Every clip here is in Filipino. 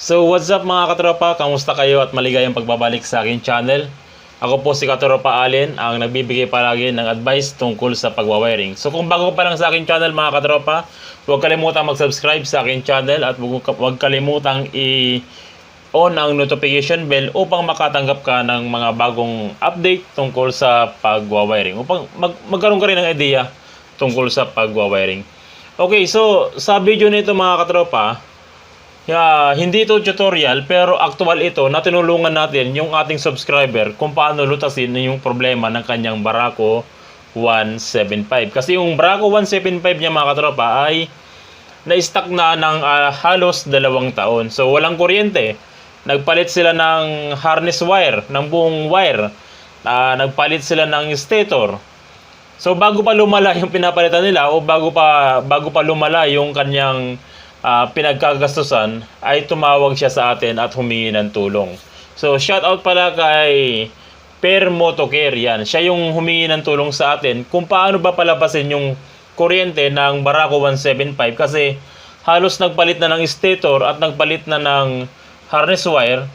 So what's up mga katropa, kamusta kayo at maligayang pagbabalik sa aking channel. Ako po si Katropa Allen, ang nagbibigay palagi ng advice tungkol sa pagwawiring. So kung bago pa lang sa aking channel mga katropa, huwag kalimutang mag-subscribe sa aking channel at huwag kalimutang i-on ang notification bell upang makatanggap ka ng mga bagong update tungkol sa pagwawiring. Upang magkaroon ka rin ng idea tungkol sa pagwawiring. Okay, so sa video nito mga katropa, hindi ito tutorial pero actual ito na tinulungan natin yung ating subscriber kung paano lutasin yung problema ng kanyang Barako 175. Kasi yung Barako 175 niya mga katropa ay na-stuck na ng halos 2 taon. So walang kuryente. Nagpalit sila ng harness wire, ng buong wire. Nagpalit sila ng stator. So bago pa lumala yung pinapalitan nila o bago pa lumala yung kanyang pinagkagastusan, ay tumawag siya sa atin at humingi ng tulong. So shout out pala kay Per Motocare, yan. Siya yung humingi ng tulong sa atin kung paano ba palabasin yung kuryente ng Barako 175 kasi halos nagpalit na ng stator at nagpalit na ng harness wire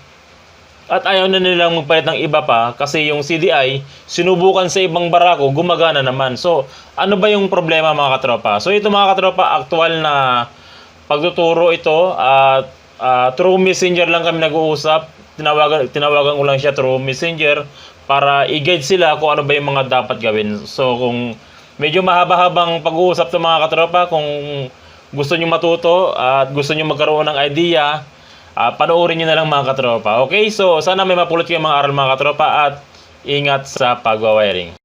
at ayaw na nilang magpalit ng iba pa kasi yung CDI sinubukan sa ibang Barako, gumagana naman. So ano ba yung problema mga katropa? So ito mga katropa, actual na pagtuturo ito at through messenger lang kami nag-uusap. Tinawagan ko lang siya through messenger para i-guide sila kung ano ba yung mga dapat gawin. So kung medyo mahaba-habang pag-uusap to mga katropa, kung gusto nyo matuto at gusto nyo magkaroon ng idea, panoorin nyo na lang mga katropa. Okay, so sana may mapulot kayo mga aral mga katropa at ingat sa pagwawiring.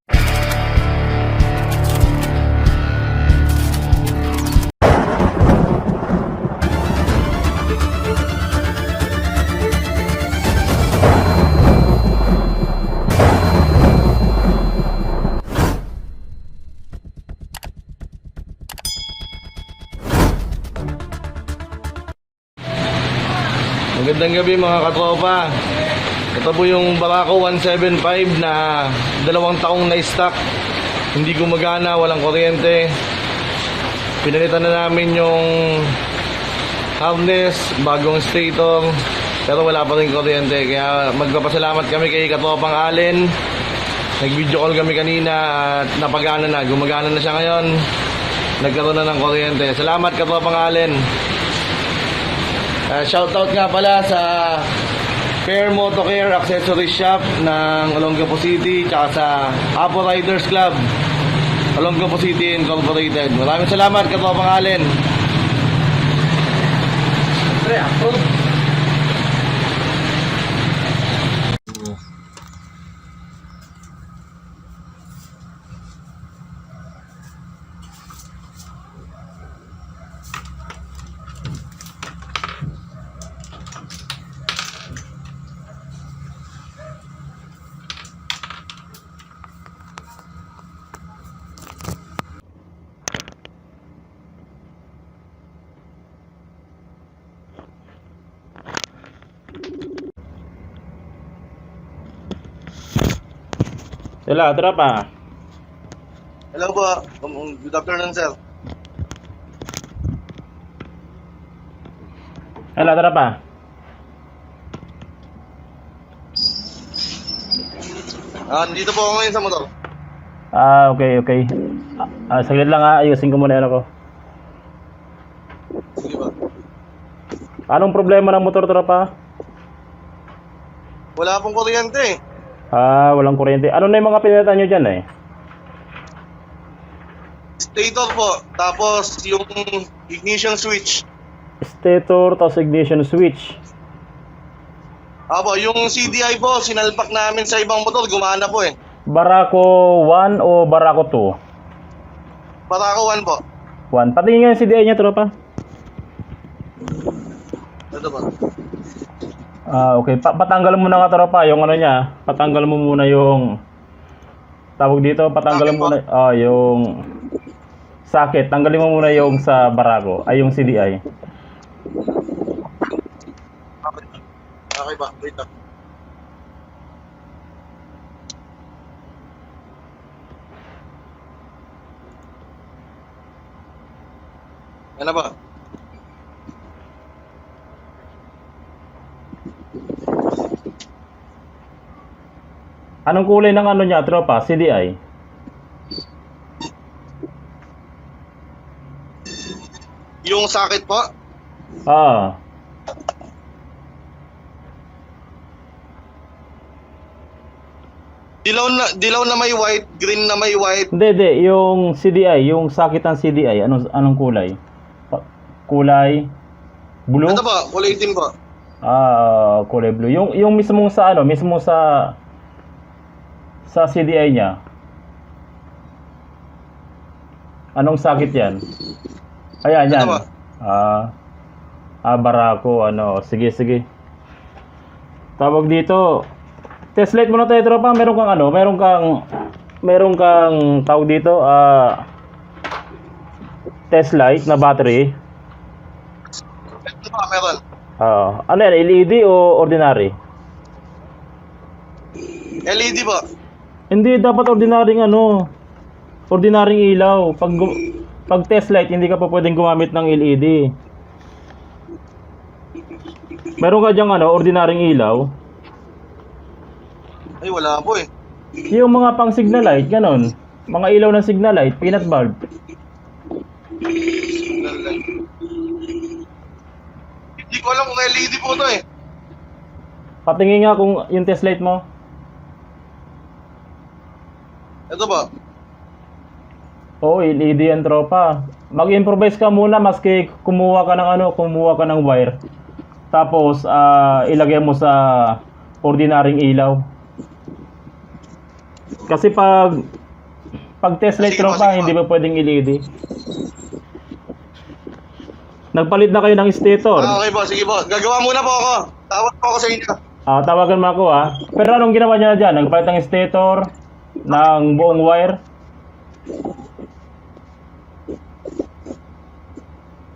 Magandang gabi mga katropa. Ito po yung Barako 175 na 2 taong na-stuck. Hindi gumagana, walang kuryente. Pinalitan na namin yung harness, bagong stator, pero wala pa rin kuryente. Kaya magpapasalamat kami kay Katropang Allen. Nag-video call kami kanina at napagana na, gumagana na siya ngayon. Nagkaroon na ng kuryente. Salamat Katropang Allen. Shoutout nga pala sa Per Motocare Accessory Shop ng Olongapo City tsaka sa Apo Riders Club Olongapo City Incorporated. Maraming salamat Katropang Allen. Sila, tropa. Hello po. Good afternoon sir. Hello, tropa. Nandito po ako ngayon sa motor. Okay. Saglit lang ayusin ko muna ano ko. Sige ba? Anong problema ng motor, tropa? Wala pong kuryente. Walang kuryente. Ano na yung mga pinalitan nyo dyan Stator po. Tapos yung ignition switch. Stator, tapos ignition switch. Apo, yung CDI po, sinalpak namin sa ibang motor, gumana po eh. Barako 1 o Barako 2? Barako 1 po. 1. Patingin nga yung CDI niya, tropa. Ito ba? Okay. Patanggal mo muna nga, tropa, yung ano niya. Patanggal mo muna yung tawag dito. Patanggal mo muna yung socket. Tanggalin mo muna yung sa Barako. Ay, yung CDI. Okay ba? Wait lang. Ano ba? Anong kulay ng ano niya, tropa? CDI? Yung socket po, Ah, dilaw na may white, green na may white. hindi. Yung CDI, yung sakit ng CDI, anong kulay? Kulay blue? Ito po, kulay itim po. Kulay blue. Yung mismo sa ano, mismo sa CDI niya. Anong sakit 'yan? Ayan, yan. Ito ba? Barako, ano. Sige. Tawag dito. Test light muna tayo, tropa. Meron kang tawag dito, test light na battery. Ito po, meron. Ano yan, LED o ordinary? LED po. Hindi, dapat ordinaryong ilaw. Pag test light, hindi ka pa pwedeng gumamit ng LED. Meron ka dyang ordinaryong ilaw. Ay, wala po eh. Yung mga pang signal light, ganon. Mga ilaw ng signal light, peanut bulb. Hindi ko alam kung LED po to eh. Patingin nga kung yung test light mo. Ito ba? Oo, LED yan, tropa. Mag-improvise ka muna maski kumuha ka ng wire. Tapos ilagay mo sa ordinaryong ilaw. Kasi pag test light, Sige po, tropa, sige po. hindi ba pwedeng LED? Nagpalit na kayo ng stator. Okay po, sige po. Gagawa muna po ako. Tawag po ako sa inyo. Tawagan mo ako, ha. Pero anong ginawa niya dyan? Nagpalit ng stator ng buong wire.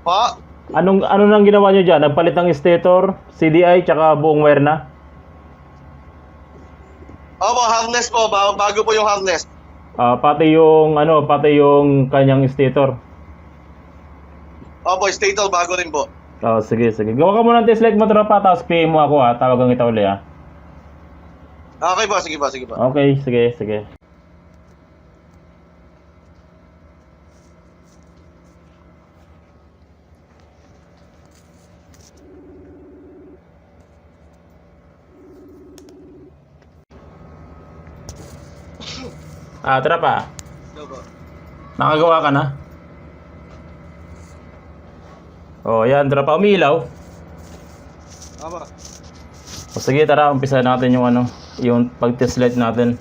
Pa? Ano nang ginawa niyo dyan? Nagpalit ng stator, CDI, tsaka buong wire na? Opo, harness po. Bago po yung harness. Pati yung kanyang stator. Opo, stator bago rin po. Sige. Gawa ka muna ng test light mo, tropa, tapos PM mo ako, ha. Tawagan kita uli, ha. Okay po, sige po. Okay, sige. Tropa, Ito po. nakagawa ka na? Yan, tropa, umilaw. Opo. Sige, tara, umpisa natin yung pag-test light natin.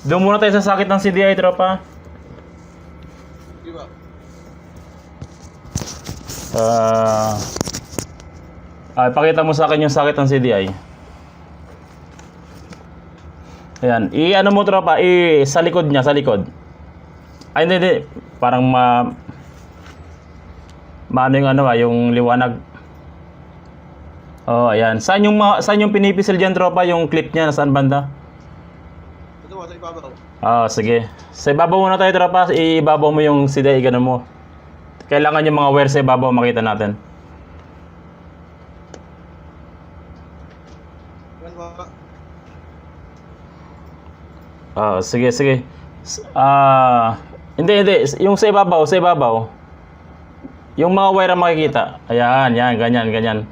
Doon muna tayo sa sakit ng CDI, tropa. Sige po. Pakita mo sa akin yung sakit ng CDI. Ayan, i-ano mo, tropa, sa likod niya, sa likod. Ay, hindi. Parang maano yung liwanag. Ayan. Saan yung pinipisil diyan, tropa, yung clip niya, nasaan banda? Ito po, sa ibabaw. Sige. Sa ibabaw muna tayo, tropa. Ibabaw mo yung CDI, ganun mo. Kailangan yung mga wire sa ibabaw makita natin. Yan po. Sige. Hindi. Yung sa ibabaw. Yung mga wire ang makikita. Ayan, ganyan.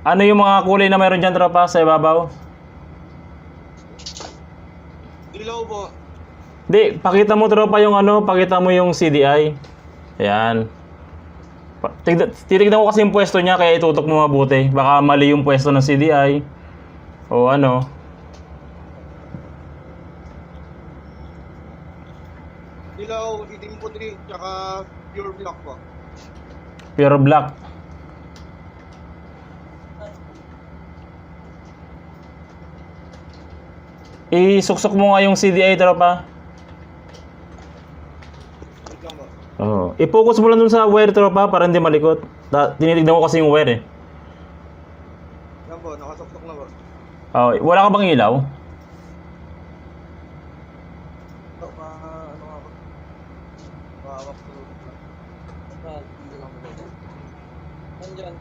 Ano yung mga kulay na meron dyan, tropa, sa ibabaw? Dilaw po. Hindi, pakita mo, tropa, pakita mo yung CDI. Ayan. Titignan ko kasi yung pwesto niya, kaya itutok mo mabuti. Baka mali yung pwesto ng CDI. O ano. Dilaw, itim puti, tsaka pure black po. Pure black. Isuksok mo nga yung CDI, tropa. Wait lang po. I-focus mo lang dun sa wire, tropa, para hindi malikot. Tinitignan ko kasi yung wire, Yan po, nakasoktok na po. Wala ka bang ilaw? Ito, ano nga po? Mahawak po. Nandyan.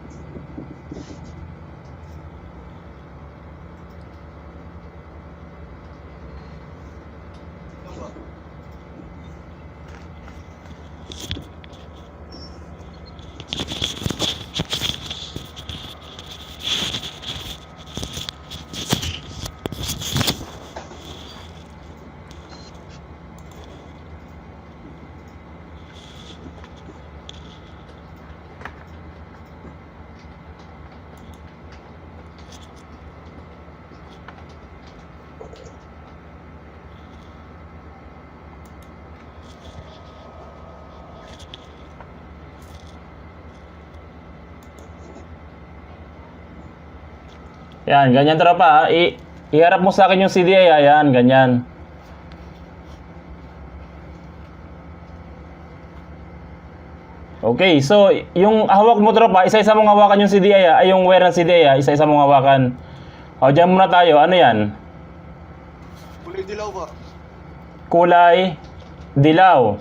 Ano ba? Yan, ganyan tropa. Iharap mo sa akin yung CDI, ayan, ganyan. Okay, so yung hawak mo tropa, isa-isa mong hawakan yung CDI, ay yung wire ng CDI, isa-isa mong hawakan. O, dyan muna tayo. Ano yan? Kulay dilaw ba? Kulay dilaw.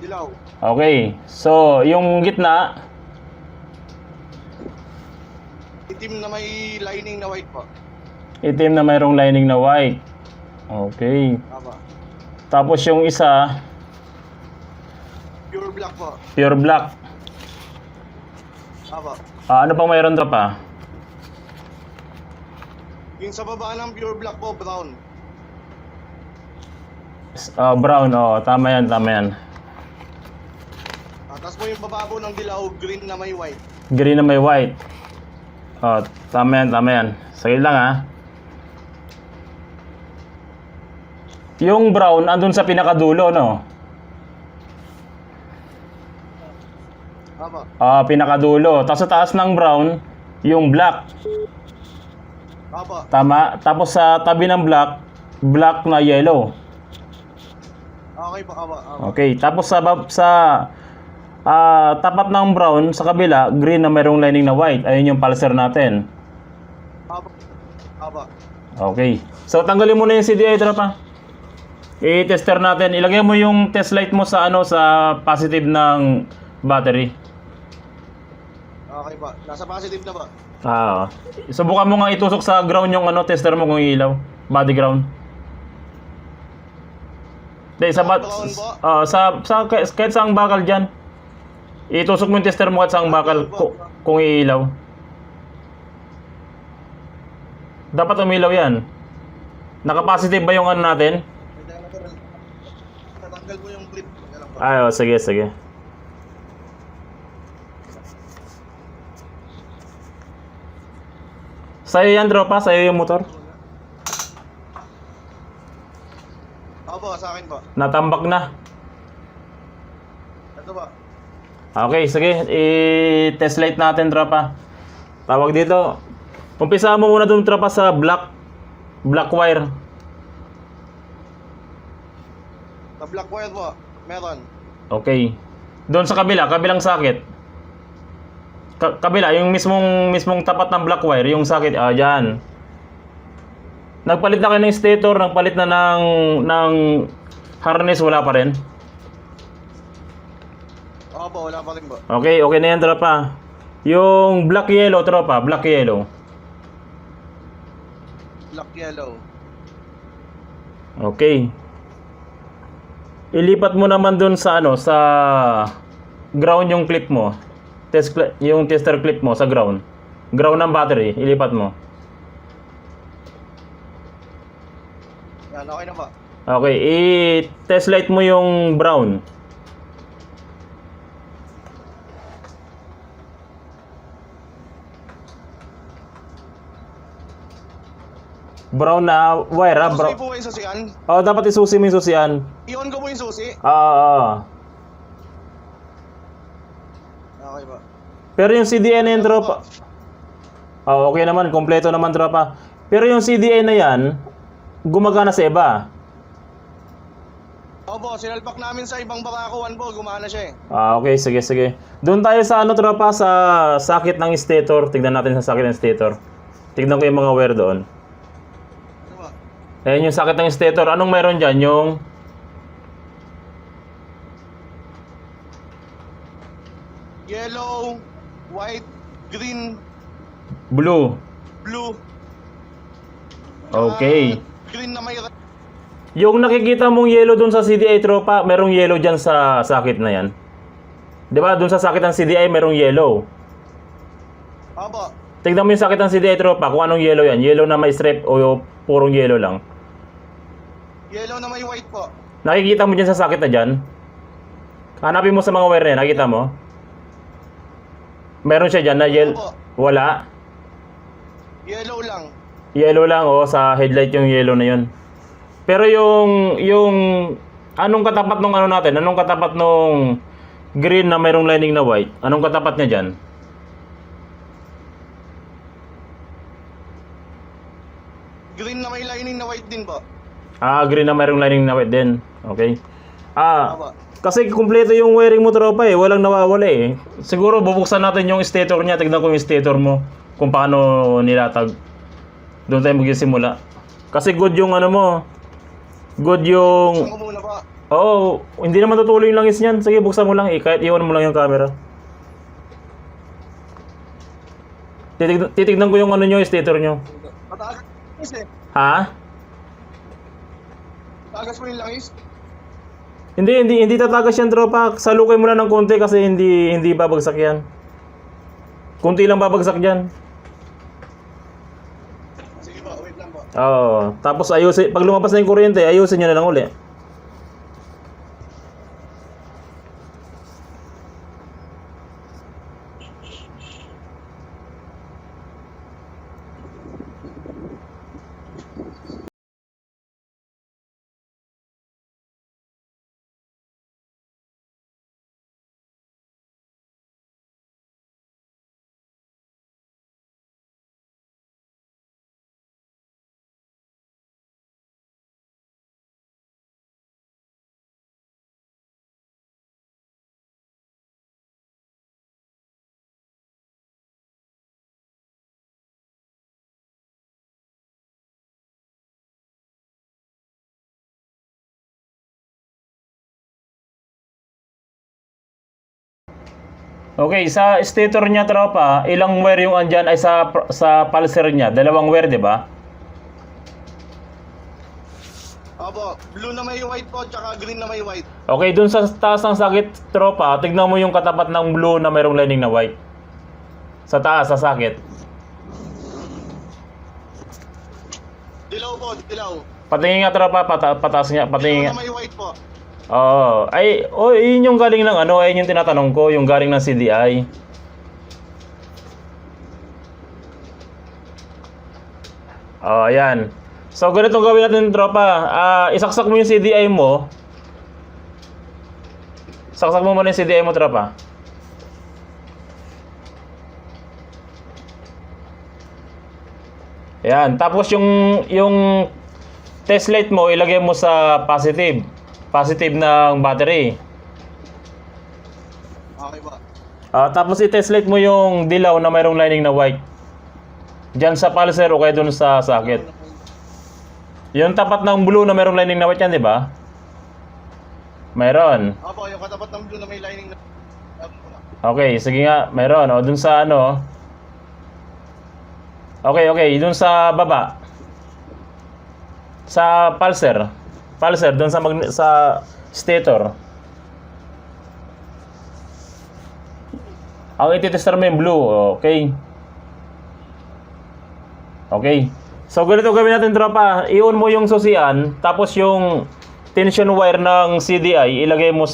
Dilaw. Okay, so yung gitna, Itim na may lining na white pa. itim na mayroong lining na white. Okay. Tama. Tapos yung isa, Pure black pa. pure black. Tama. Ano pang mayroon tropa? Yung sa baba ng pure black po, brown. Brown, tama yan, tama yan. Tapos po yung baba po ng dilaw, green na may white. Green na may white. Tama yan, tama yan. Sige lang ha. Yung brown, andun sa pinakadulo, no? Tama. Pinakadulo. Tapos sa taas ng brown, yung black. Tama. Tama. Tapos sa tabi ng black, black na yellow. Okay po, tama. Okay. Tapos sa tapat ng brown, sa kabila, green na mayroong lining na white. Ayun yung pulsar natin. Tama. Tama. Okay. So tanggalin mo na yung CDI, tropa. I-tester natin. Ilagay mo yung test light mo sa sa positive ng battery. Okay ba? Nasa positive na ba? Subukan mo nga itusok sa ground yung tester mo kung ilaw. Body ground. Hindi, Ground po? kahit saang bakal dyan. Itusok mo yung tester mo kahit saang bakal kung iilaw. Dapat umilaw yan. Naka-positive ba yung natin? Natanggal mo yung clip. Yan lang ba? Sige, sige. Sa'yo yan, tropa? Sa'yo yung motor? Opo, sa akin ba? Natambak na. Ito ba? Okay, sige. I-test light natin, tropa. Tawag dito. Umpisa mo muna dun, tropa, sa black wire. Sa black wire po, meron. Okay. Doon sa kabilang socket. Kabila, yung mismong tapat ng black wire, yung socket, dyan. Nagpalit na kayo ng stator, nagpalit na ng harness, wala pa rin. Opo, wala pa rin ba? Okay, okay na yan, tropa. Yung black yellow, tropa, black yellow. Black yellow. Okay. Ilipat mo naman dun sa sa ground yung clip mo. Yung tester clip mo sa ground. Ground ng battery, ilipat mo. Yan, okay na ba? Okay, i-test light mo yung brown. Brown na wire, Susi po yung susian. dapat isusi mo yung susian. I-on ko po yung susi. Okay ba? Pero yung CDI na yun, tropa. Okay naman, kompleto naman, tropa. Pero yung CDI na yan, gumagana sa iba. Opo, sinalpak namin sa ibang barakuan po, gumana siya eh. Okay, sige, sige. Doon tayo sa tropa, sa socket ng stator. Tignan natin sa socket ng stator. Tignan ko yung mga wire doon. Ano ba? Ayan yung socket ng stator. Anong meron dyan? Yung Yellow, white, green, Blue. blue, Okay. green na may Yung nakikita mong yellow dun sa CDI tropa, merong yellow dyan sa sakit na yan. Di ba? Dun sa sakit ng CDI, merong yellow. Opo. Tignan mo yung sakit ng CDI tropa, kung anong yellow yan. Yellow na may stripe o yung purong yellow lang. Yellow na may white po. Nakikita mo dyan sa sakit na dyan? Hanapin mo sa mga wire na yan, nakita mo? Meron siya dyan na Opo. Wala. Yellow lang. Yellow lang, o sa headlight yung yellow na yun. Pero yung anong katapat nung ano natin? Anong katapat nung green na mayroong lining na white? Anong katapat niya dyan? Green na may lining na white din po. Green na mayroong lining na white din. Okay. Opo. Kasi kumpleto yung wiring mo tropa eh. Walang nawawala eh. Siguro bubuksan natin yung stator niya. Tignan ko yung stator mo. Kung paano nilatag. Doon tayo magsisimula. Kasi good yung ano mo. Good yung... Saan ko muna po? Oo, hindi naman tutuloy yung langis niyan. Sige, buksan mo lang eh. Kahit iwan mo lang yung camera. Titignan ko yung ano nyo, yung stator nyo. Matagas eh. Ha? Tagas mo yung langis. Hindi tatagas yan tropa. Salukay mo lang ng konti kasi hindi babagsak yan. Kunti lang babagsak dyan. Sige po, wait lang po. Oo. Tapos ayusin, pag lumabas na yung kuryente, ayusin nyo na lang uli. Okay, sa stator niya tropa, ilang wire yung andyan ay sa pulser niya? Dalawang wire, di ba? Opo, blue na may white po, tsaka green na may white. Okay, dun sa taas ng sakit tropa, tignan mo yung katapat ng blue na mayroong lining na white. Sa taas, sa sakit. Dilaw po, dilaw. Patingin nga tropa, pataas nga, patingin nga. Dilaw na may white po. Oo. Yun yung galing ng ano, ayun yung tinatanong ko, yung galing ng CDI. Ayan. So, ganito gawin natin, tropa. Isaksak mo yung CDI mo. Saksak mo muna yung CDI mo, tropa. Ayan. Tapos yung test light mo, ilagay mo sa positive. Positive ng battery. Okay po. Tapos i-test light mo yung dilaw na mayroong lining na white. Diyan sa pulser o kaya dun sa socket. Yung tapat ng blue na mayroong lining na white yan, di ba? Mayroon. Opo, yung katapat ng blue na may lining na... Okay, sige nga, mayroon. O dun sa ano. Okay, dun sa baba. Sa pulser. Pulser, dun sa stator. Ang ititester mo yung blue, okay. Okay. So, ganito gawin natin, tropa. I-on mo yung susian, tapos yung tension wire ng CDI, ilagay mo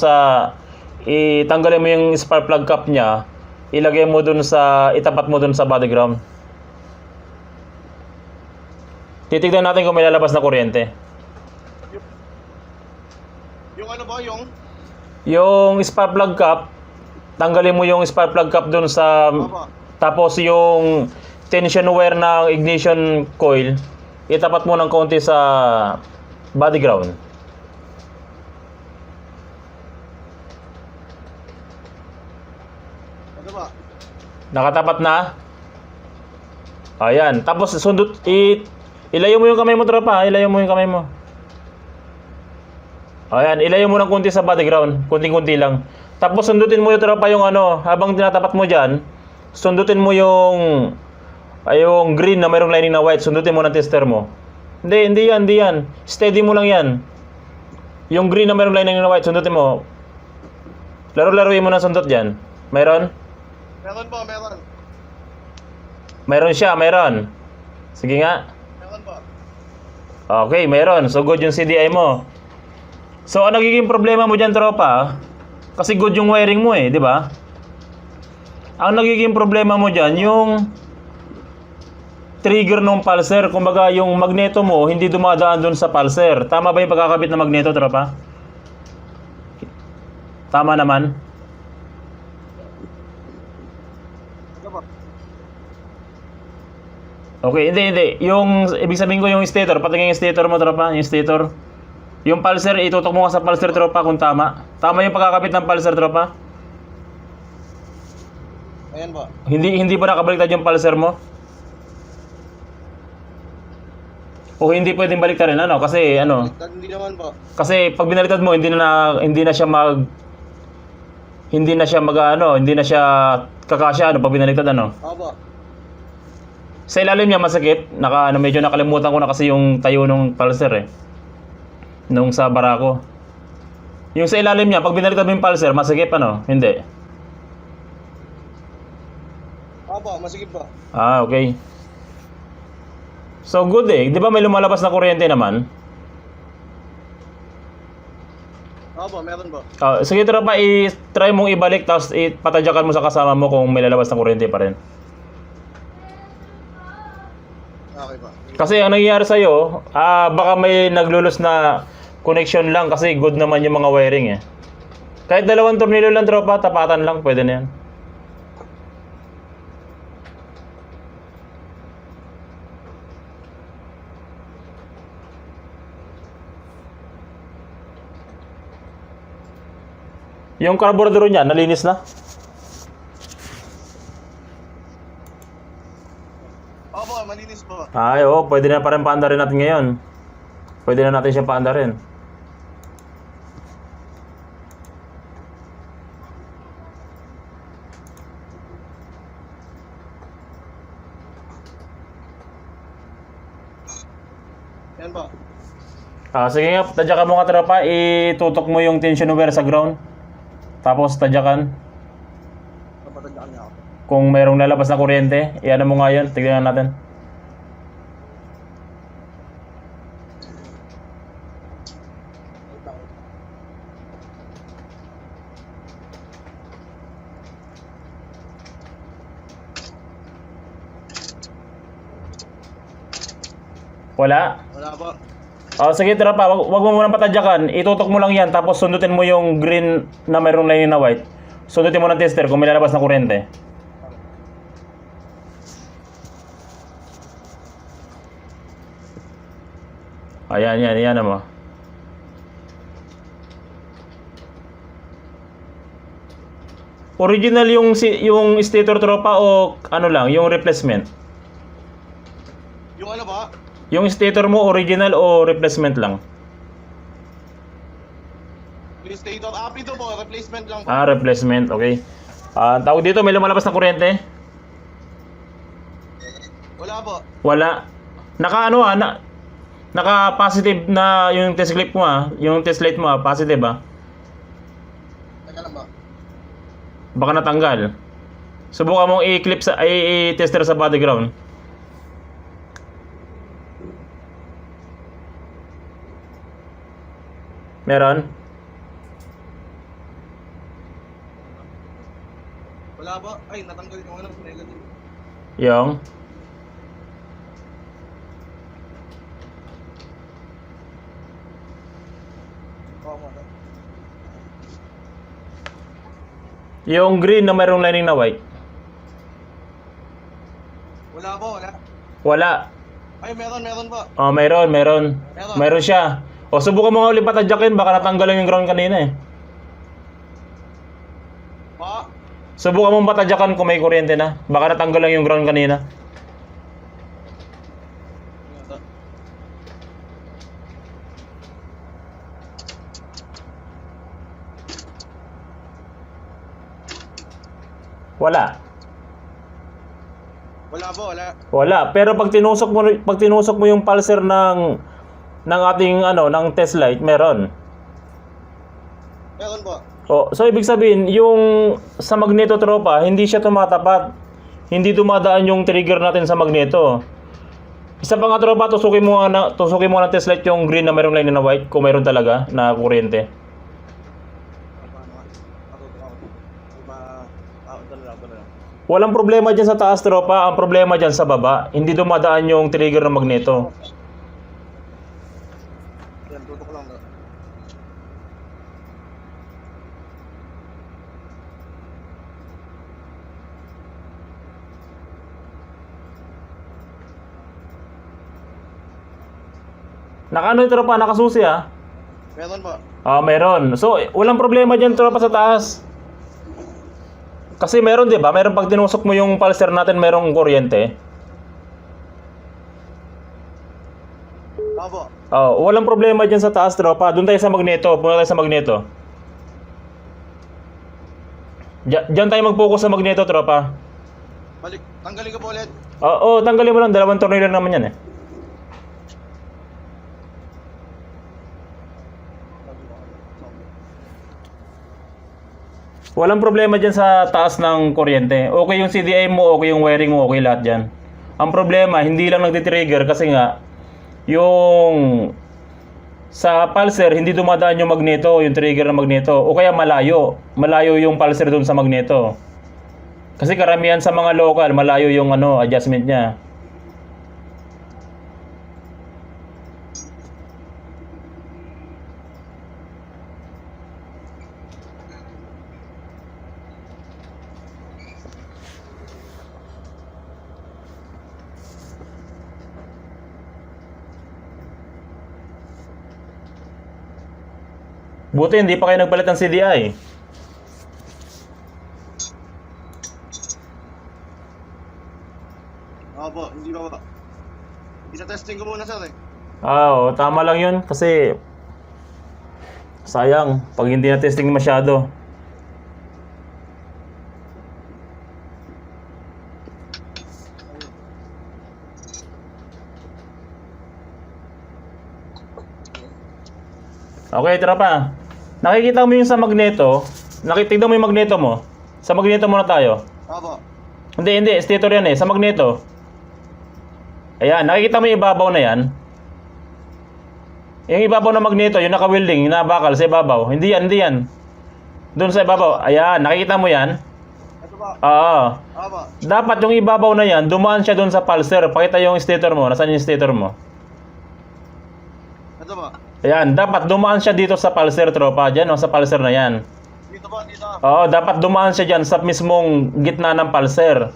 itanggalin mo yung spark plug cap niya, ilagay mo itapat mo dun sa body ground. Titignan natin kung may lalabas na kuryente. Yung ano ba, Yung spark plug cap, tanggalin mo yung spark plug cap dun sa... Opo. Tapos yung tension wire ng ignition coil, itapat mo ng konti sa body ground. Ano ba? Nakatapat na? Ayan. Tapos ilayo mo yung kamay mo, tropa. Ilayo mo yung kamay mo. Ayan. Ilayo mo ng konti sa body ground. Kunting-kunti lang. Tapos sundutin mo yung tropa yung ano. Habang tinatapat mo dyan, sundutin mo yung green na mayroong lining na white. Sundutin mo ng tester mo. Hindi yan. Steady mo lang yan. Yung green na mayroong lining na white, sundutin mo. Laro-laruin mo ng sundot dyan. Mayroon? Meron po, meron. Mayroon siya, mayroon. Sige nga. Meron po. Okay, mayroon. So good yung CDI mo. So ang nagiging problema mo dyan, tropa, kasi good yung wiring mo di ba? Ang nagiging problema mo dyan, yung trigger ng pulser. Kumbaga yung magneto mo, hindi dumadaan dun sa pulser. Tama ba yung pagkakabit ng magneto, tropa? Tama naman. Okay, hindi. Yung, ibig sabihin ko yung stator, patingin yung stator mo, tropa, yung stator. Yung pulser, itutok mo nga sa pulser, tropa, kung tama. Tama yung pagkakabit ng pulser, tropa? Ayan po. Hindi ba nakabaliktad yung pulser mo? O hindi pwedeng baliktarin, ano? Kasi, ano? Hindi naman po. Kasi pag binaliktad mo, hindi na siya kakasya, ano, pag binaliktad, ano? Opo. Sa ilalim niya masakit, medyo nakalimutan ko na kasi yung tayo ng pulser nung sa barako. Yung sa ilalim niya, pag binaliktad mo yung pulser, masakit ano? Hindi. Opo, masigip po. Ah, okay. So good di ba may lumalabas na kuryente naman? Opo, meron po. Sige tropa, i-try mong ibalik tapos patadyakan mo sa kasama mo kung may lalabas na kuryente pa rin. Okay po. Kasi ang nangyayari sa'yo, baka may naglulos na connection lang kasi good naman yung mga wiring Kahit 2 tornilyo lang tropa, tapatan lang, pwede na yan. Yung carburetor niya, nalinis na? Opo, malinis po. Ay, oo, pwede na pa rin paandarin natin ngayon. Pwede na natin siyang paandarin. Yan po. Sige nga, tadyakan mo nga tropa, itutok mo yung tension wire sa ground. Tapos tadyakan. Papatagyan niya ako. Kung mayroong lalabas na kuryente, iyan mo nga yun, tignan natin. Wala? Wala po. Sige tropa, wag mo munang patadyakan. Itutok mo lang yan, tapos sundutin mo yung green na mayroong lining na white. Sundutin mo ng tester kung may lalabas na kuryente. Ayan, yan mo. Original yung stator tropa o ano lang, yung replacement? Yung ano ba? Yung stator mo original o replacement lang? Stator. Ito po, replacement lang po. Replacement, okay. Tawag dito, may lumalabas na kuryente? Wala po. Wala. Naka-positive na yung test clip mo yung test light mo positive Teka lang ba? Baka natanggal. Subukan mong i-clip i-tester sa body ground. Meron? Wala po. Ay, natanggal yung ano, negative. Yung? Yung green na mayroong lining na white? Wala po, wala. Wala. Ay, meron po. Meron. Meron. Meron siya. Subukan mo nga ulit patadyakin, baka natanggal lang yung ground kanina Pa? Subukan mong patadyakan kung may kuryente na. Baka natanggal lang yung ground kanina. Wala. Wala po, wala. Wala. Pero pag tinusok mo yung pulser ng ating ng test light, meron. Meron po. Oh, so ibig sabihin, yung sa magneto tropa, hindi siya tumatapat. Hindi dumadaan yung trigger natin sa magneto. Isa pa nga tropa, tusukin mo ng test light yung green na mayroong line na white kung mayroon talaga na kuryente. Walang problema dyan sa taas tropa, ang problema dyan sa baba. Hindi dumadaan yung trigger ng magneto. Yan, tutok lang. Nakaano yung tropa, nakasusi ha? Meron po. Ah, meron. So, walang problema dyan tropa sa taas. Kasi meron 'di ba? Meron pag tinusok mo yung pulser natin, merong kuryente. Opo. Oh, walang problema diyan sa taas, tropa. Doon tayo sa magneto, punta tayo sa magneto. Diyan tayo mag-focus sa magneto, tropa. Balik, tanggalin ko po ulit. Oo, tanggalin mo lang, dalawang tornilyo naman 'yan eh. Walang problema dyan sa taas ng kuryente. Okay yung CDI mo, okay yung wiring mo, okay lahat dyan. Ang problema, hindi lang nagtitrigger kasi nga, yung sa pulser, hindi dumadaan yung magneto, yung trigger ng magneto. O kaya malayo. Malayo yung pulser dun sa magneto. Kasi karamihan sa mga local, malayo yung adjustment niya. Buti hindi pa kayo nagpalit ng CDI. Opo, hindi ba ba? Isa-testing ko muna sir eh. Oo, tama lang yun kasi sayang pag hindi na testing masyado. Okay, tropa. Nakikita mo yung sa magneto. Tignan mo yung magneto mo. Sa magneto muna tayo. Opo. Hindi. Stator yan eh. Sa magneto. Ayan, nakikita mo yung ibabaw na yan. Yung ibabaw ng magneto, yung naka-welding, yung nabakal sa ibabaw. Hindi yan. Doon sa ibabaw. Ayan, nakikita mo yan? Ito ba? Oo. Opo. Dapat yung ibabaw na yan, dumaan siya doon sa pulser. Pakita yung stator mo. Nasaan yung stator mo? Ito ba? Ayan, dapat dumaan siya dito sa pulser, tropa. Diyan, sa pulser na yan. Dito ba? Dito. Oo, dapat dumaan siya dyan sa mismong gitna ng pulser.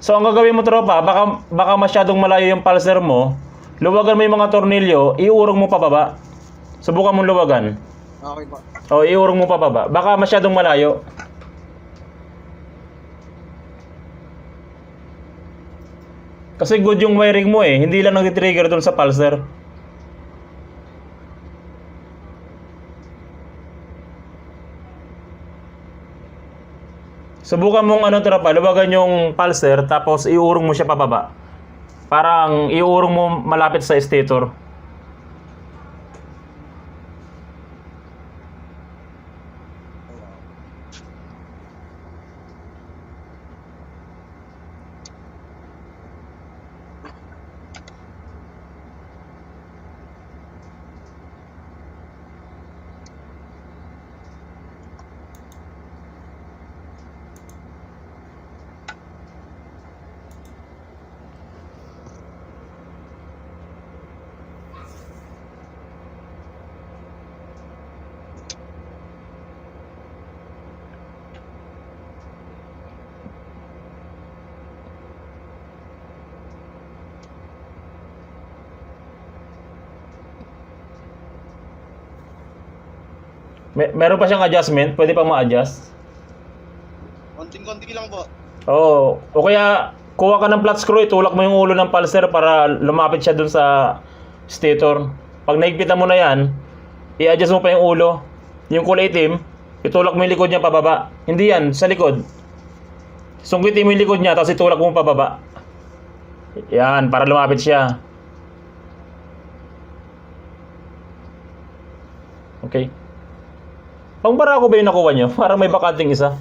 So, ang gagawin mo, tropa, baka masyadong malayo yung pulser mo. Luwagan mo yung mga tornilyo, iurong mo pababa. Subukan mong luwagan. Okay po. O, iurong mo pababa. Baka masyadong malayo. Kasi good yung wiring mo eh. Hindi lang nag-trigger doon sa pulser. Subukan mong tropa, luwagan yung pulser tapos iurong mo siya pababa. Parang iurong mo malapit sa stator. Meron pa siyang adjustment, pwede pang ma-adjust. Konting-konti lang po. Oo. O kaya, kuha ka ng flat screw, itulak mo yung ulo ng pulser para lumapit siya dun sa stator. Pag naigpitan mo na yan, i-adjust mo pa yung ulo. Yung kulay itim, itulak mo yung likod niya pababa. Hindi yan, sa likod. Sungkitin mo yung likod niya, tapos itulak mo pababa. Yan, para lumapit siya. Okay. Pang barako ba yung nakuha nyo? Parang may bakanting isa.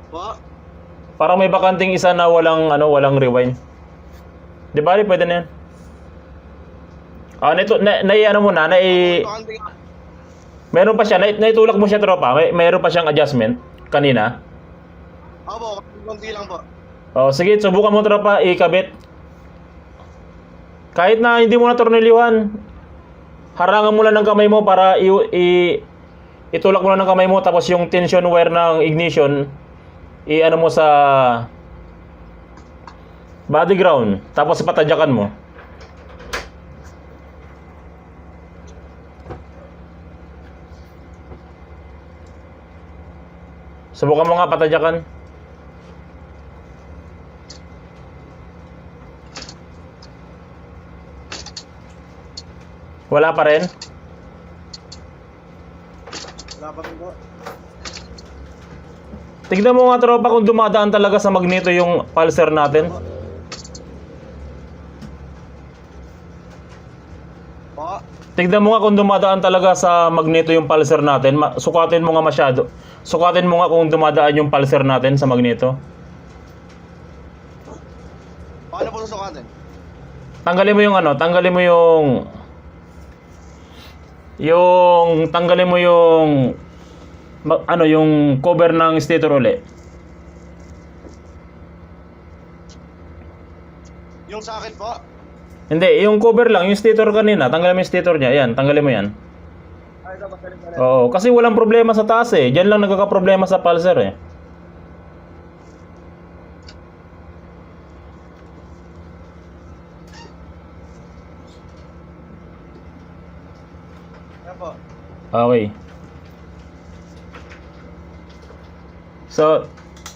Po? Parang may bakanting isa na walang walang rewind. Di ba? Pwede na yan. Nito, ano mo na, meron pa siya, naitulak mo siya tropa, meron pa siyang adjustment kanina. Opo, konti lang po. Sige, subukan mo tropa, ikabit. Kahit na hindi mo na tornilyuhan, harangan mo lang ng kamay mo para itulak mo lang ng kamay mo, tapos yung tension wire ng ignition, ano mo sa body ground, tapos patadyakan mo. Subukan mo nga patadyakan. Wala pa rin? Wala pa rin po. Tignan mo nga tropa kung dumadaan talaga sa magneto yung pulser natin. Po? Tignan mo nga kung dumadaan talaga sa magneto yung pulser natin. Sukatin mo nga masyado. Sukatin mo nga kung dumadaan yung pulser natin sa magneto. Paano po susukatin? Tanggalin mo yung tanggalin mo yung cover ng stator uli. Yung sa akin po? Hindi, yung cover lang, yung stator kanina, tanggalin mo yung stator niya. Yan, tanggalin mo yan. Ay, dapat galing pala. Oo, kasi walang problema sa taas eh. Diyan lang nagkakaproblema sa pulser eh. Yan po. Okay. So,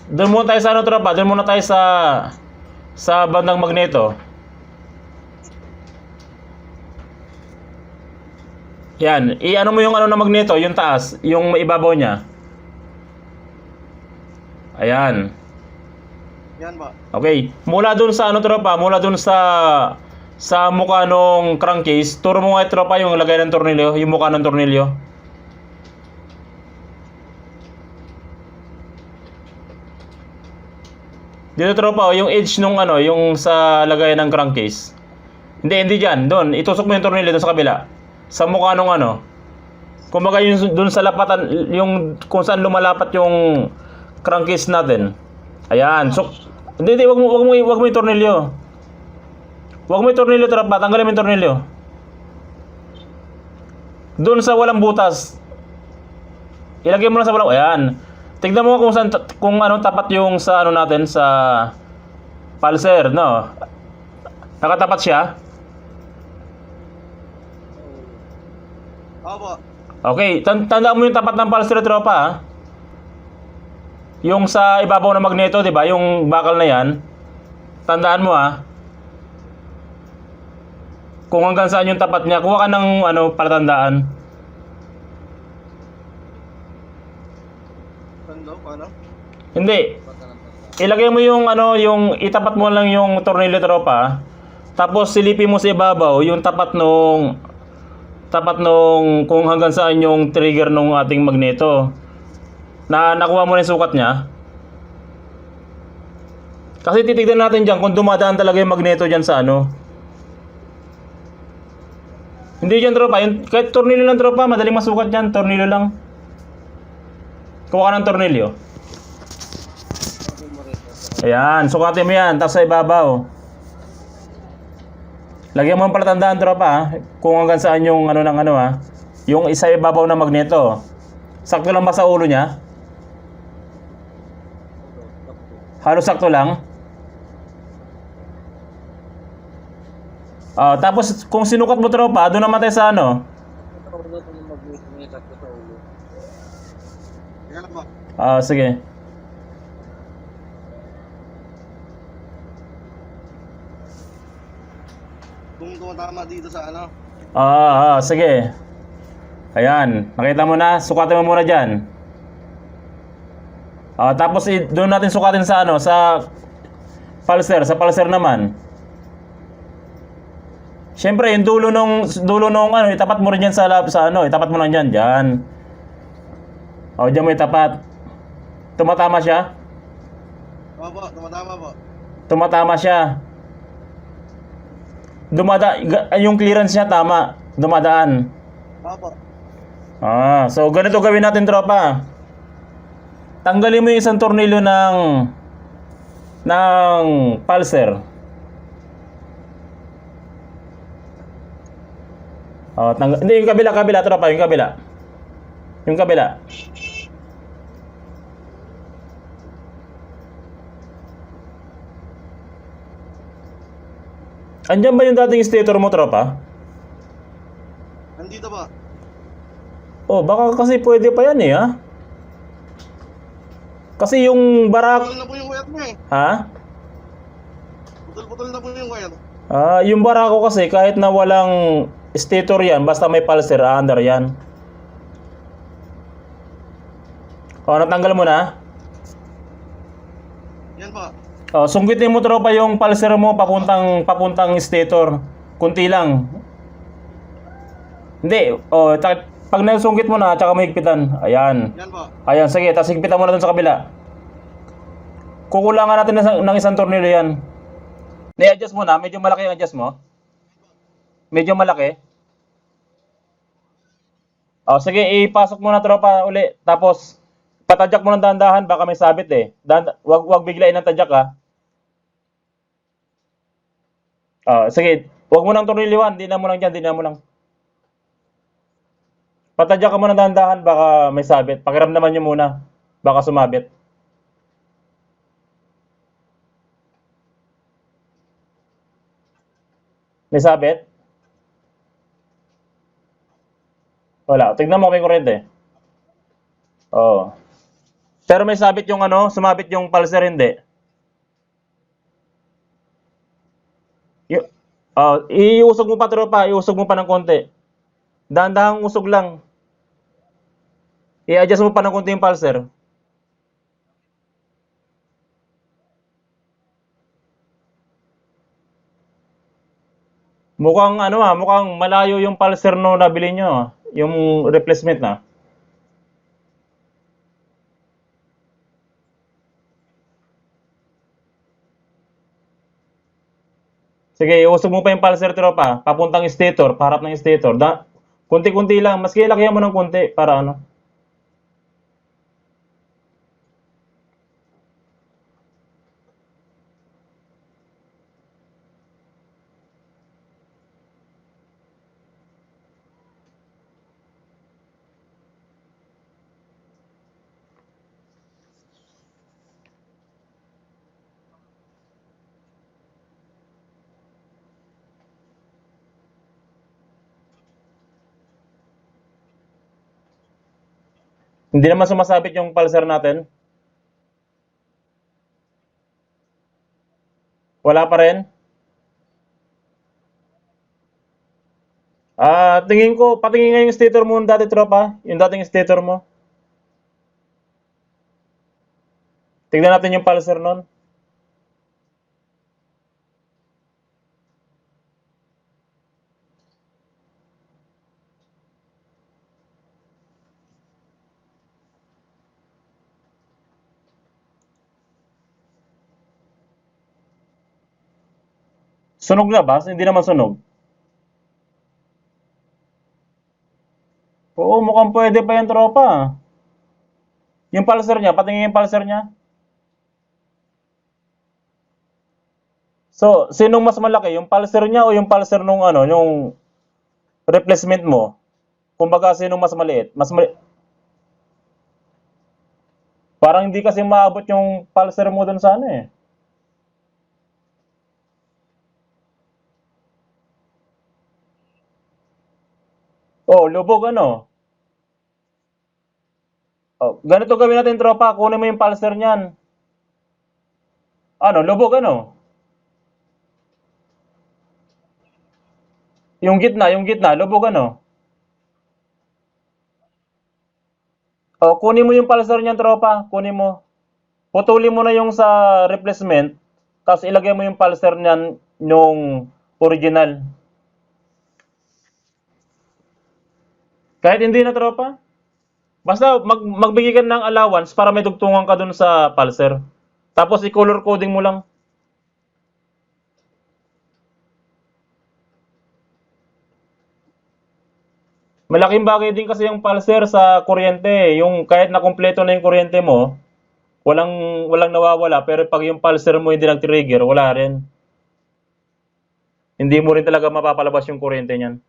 doon muna tayo sa tropa. Doon muna tayo sa bandang magneto. Yan, i-ano mo yung na magneto, yung taas, yung ibabaw niya. Ayan. Yan ba? Okay, mula dun sa tropa, mula dun sa mukha nung crankcase, turo mo nga tropa yung lagay ng tornilyo, yung mukha ng tornilyo. Dito tropa, yung edge nung yung sa lagay ng crankcase. Hindi diyan, doon, itusok mo yung tornilyo doon sa kabila. Sa mukha nung kumbaga yung doon sa lapatan, yung kung saan lumalapat yung crankcase natin. Ayan. So, hindi, wag mo yung tornilyo. Wag mo yung tornilyo, tropa. Tanggalin mo yung tornilyo. Doon sa walang butas. Ilagay mo lang sa walang. Ayan. Tignan mo kung saan tapat yung sa natin sa pulser, no? Nakatapat siya. Opo. Okay, tandaan mo yung tapat ng pulser, tropa, ha? Yung sa ibabaw ng magneto, 'di ba? Yung bakal na 'yan. Tandaan mo, ha? Kung hanggang saan yung tapat niya, kuha ka ng palatandaan. Tando, paano? Hindi. Ilagay mo yung yung itapat mo lang yung tornilyo, tropa, ha? Tapos silipin mo sa ibabaw yung tapat nung kung hanggang saan yung trigger nung ating magneto. Nakuha mo na yung sukat niya. Kasi titignan natin diyan kung dumadaan talaga yung magneto diyan sa Hindi diyan tropa, kahit tornilyo lang tropa, madaling masukat diyan, tornilyo lang. Kuha ka ng tornilyo. Ayan, sukatin mo yan, tapos sa ibabaw. Lagyan mo ang palatandaan tropa, ha? Kung hanggang saan yung yung isa ibabaw ng magneto. Sakto lang ba sa ulo niya? Halos sakto lang. Tapos kung sinukat mo tropa, doon naman tayo sa Yan po. sige. Kung tumatama dito sa Sige. Ayan, nakita mo na, sukatin mo muna diyan. Tapos doon natin sukatin sa Pulser, sa pulser naman. Siyempre, yung dulo nung ano, itapat mo rin yan sa ano, itapat mo lang dyan, dyan. O, dyan mo itapat. Tumatama siya? Opo, tumatama po. Tumatama siya. Yung clearance niya tama. Dumadaan. Opo. So ganito gawin natin, tropa. Tanggalin mo yung isang tornilyo ng pulser. Hindi, yung kabila, tropa, yung kabila. Yung kabila. Andiyan ba yung dating stator mo, tropa? Nandito ba? Oh, baka kasi pwede pa yan eh, ha? Kasi yung barak... Putol na po yung wire mo eh. Ha? Putol-putol na po yung wire. Yung barako kasi kahit na walang stator yan, basta may pulser, under yan. Natanggal mo na? Yan po. Sungkitin mo, tropa, yung pulser mo papuntang stator. Kunti lang. Hindi. Pag nasungkit mo na, tsaka mahigpitan. Ayan. Yan po. Ayan, sige. Tapos higpitan mo na dun sa kabila. Kukulangan natin ng isang tornilyo yan. I-adjust mo na. Medyo malaki yung adjust mo. Medyo malaki. Sige. Ipasok mo na, tropa, uli. Tapos, patadyak mo ng dahan-dahan. Baka may sabit eh. Wag biglain ng tadyak, ha. Sige. Wag mo nang tornilyoan. Di na mo lang dyan. Di na mo lang. Patadyak ka muna dahan-dahan, baka may sabit. Pakiramdaman nyo muna. Baka sumabit. May sabit? Wala. Tignan mo kung may kurente. Oo. Pero may sabit yung ano, sumabit yung pulser, hindi. Iusog mo pa, tropa. Iusog mo pa ng konti. Dahan-dahang usog lang. I-adjust mo pa ng konti yung pulser. Mukhang malayo yung pulser no nabili nyo, yung replacement na. Sige, iusog mo pa yung pulser, tropa. Papuntang stator, paharap ng stator. Kunti-kunti lang. Maski lakihan mo ng kunti para ano. Hindi naman sumasabit yung pulser natin. Wala pa rin. Tingin ko, patingin nga yung stator mo dati, tropa. Yung dating stator mo. Tignan natin yung pulser nun. Sunog na ba? Hindi naman sunog. Oo, mukhang pwede pa yung tropa. Yung pulser niya, patingin yung pulser niya. So, sinong mas malaki? Yung pulser niya o yung pulser nung ano, yung replacement mo? Kumbaga, sinong mas maliit? Parang hindi kasi maabot yung pulser mo dun sa ano eh. Lubog ano? Ganito gawin natin, tropa. Kunin mo yung pulser niyan. Ano, lubog ano? Yung gitna, lubog ano? Kunin mo yung pulser niyan, tropa. Kunin mo. Putulin mo na yung sa replacement. tapos ilagay mo yung pulser niyan nung original. Kahit hindi na tropa. Basta magbigay ka ng allowance para may dugtungan ka dun sa pulser. Tapos i-color coding mo lang. Malaking bagay din kasi yung pulser sa kuryente. Yung kahit na kumpleto na yung kuryente mo, walang walang nawawala. Pero pag yung pulser mo hindi nag-trigger, wala rin. Hindi mo rin talaga mapapalabas yung kuryente niyan.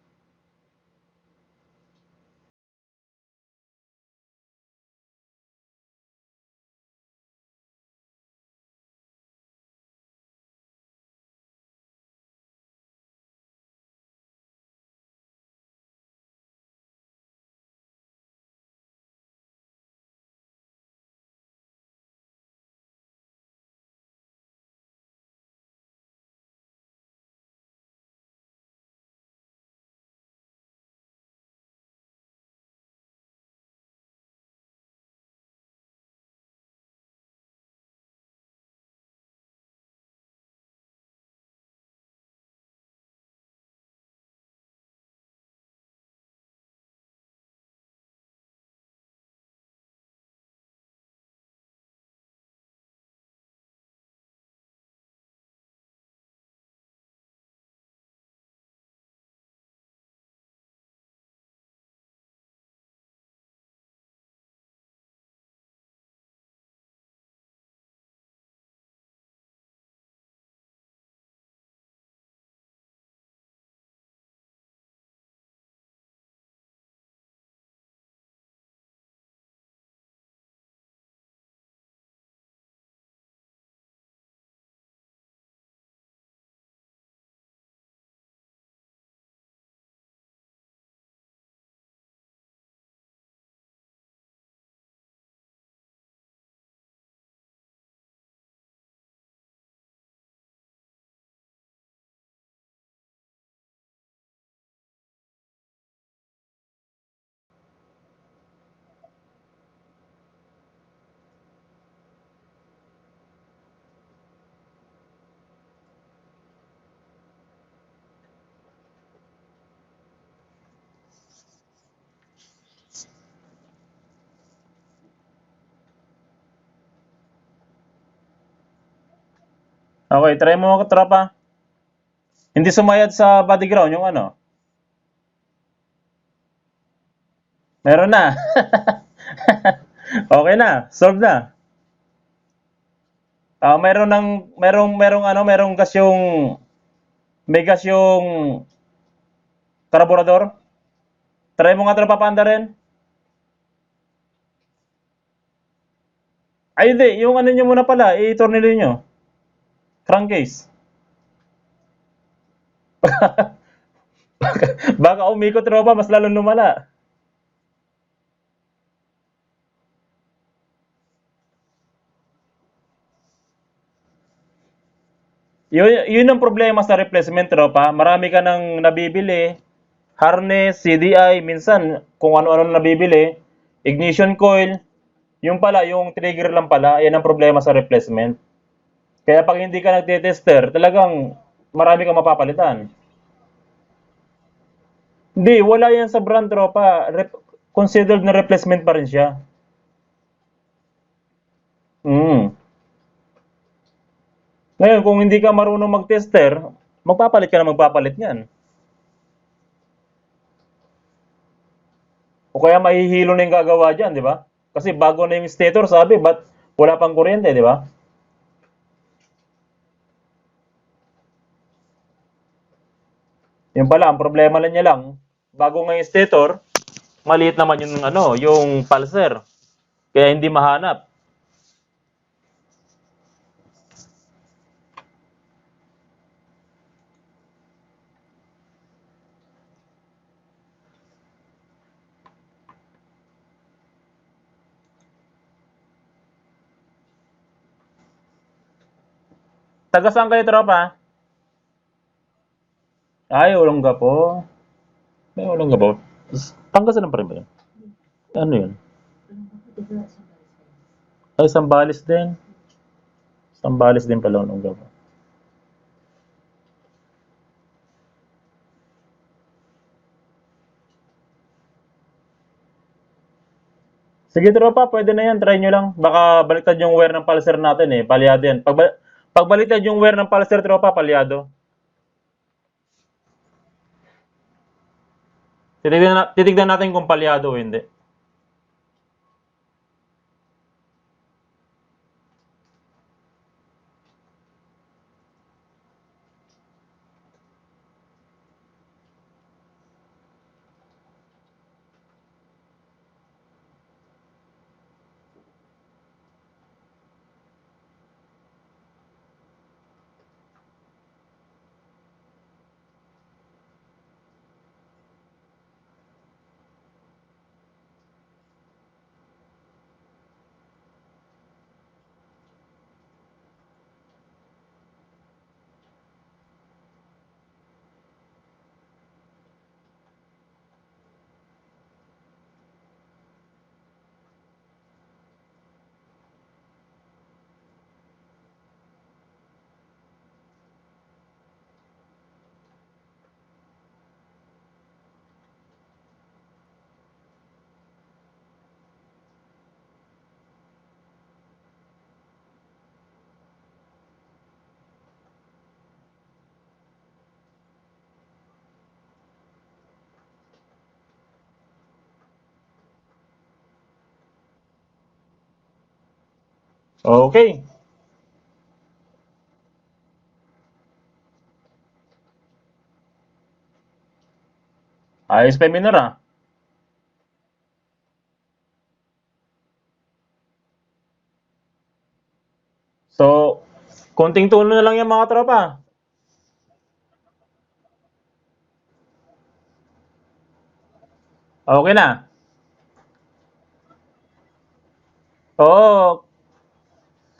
Okay, try mo tropa. Hindi sumayad sa body ground yung ano. Meron na. Okay na, solve na. Merong gas yung may gas yung karburador. Try mo nga tropa paanda rin. Ay hindi, yung ano nyo muna pala, i-tornilyo nyo. Crankcase. Baka umikot tropa, mas lalong lumala. Yun ang problema sa replacement tropa. Marami ka nang nabibili. Harness, CDI, minsan kung ano-ano na nabibili. Ignition coil. Yung pala, yung trigger lang pala. Yan ang problema sa replacement. Kaya pag hindi ka nagte-tester, talagang marami kang mapapalitan. Hindi, wala yan sa brand tropa. Considered na replacement pa rin siya. Mm. Ngayon, kung hindi ka marunong mag-tester, magpapalit ka na magpapalit niyan. O kaya mahihilo na yung gagawa dyan, di ba? Kasi bago na yung stator, sabi, ba't wala pang kuryente, di ba? Yung pala, ang problema lang niya lang, bago nga yung stator, maliit naman yung ano, yung pulser. Kaya hindi mahanap. Taga saan kayo, tropa? Ay, Olonga po. May Olonga po. Pangasinan pa rin ba yun? Ano yun? Ay, Sambales din. Sambales din pala Olonga po. Sige tropa, pwede na yan. Try nyo lang. Baka baliktad yung wear ng pulser natin eh. Palyado yan. Pag baliktad yung wear ng pulser tropa, palyado. Titignan natin kung palyado o hindi. Okay. Ayos pa yung minor ah. So, konting tulo na lang yan mga tropa. Okay na.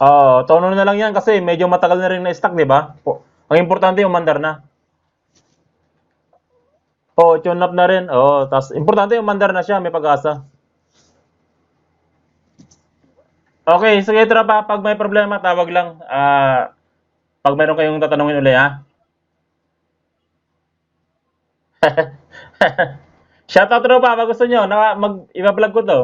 Oo, tono na lang yan kasi medyo matagal na rin na-stock, di ba? Ang importante umandar na. Oo, tune up na rin. Oo, tas importante umandar na siya, may pag-asa. Okay, sige tropa, pag may problema, tawag lang. Pag meron kayong tatanungin uli, ha? Shoutout tropa, pag gusto nyo, i-vlog ko to.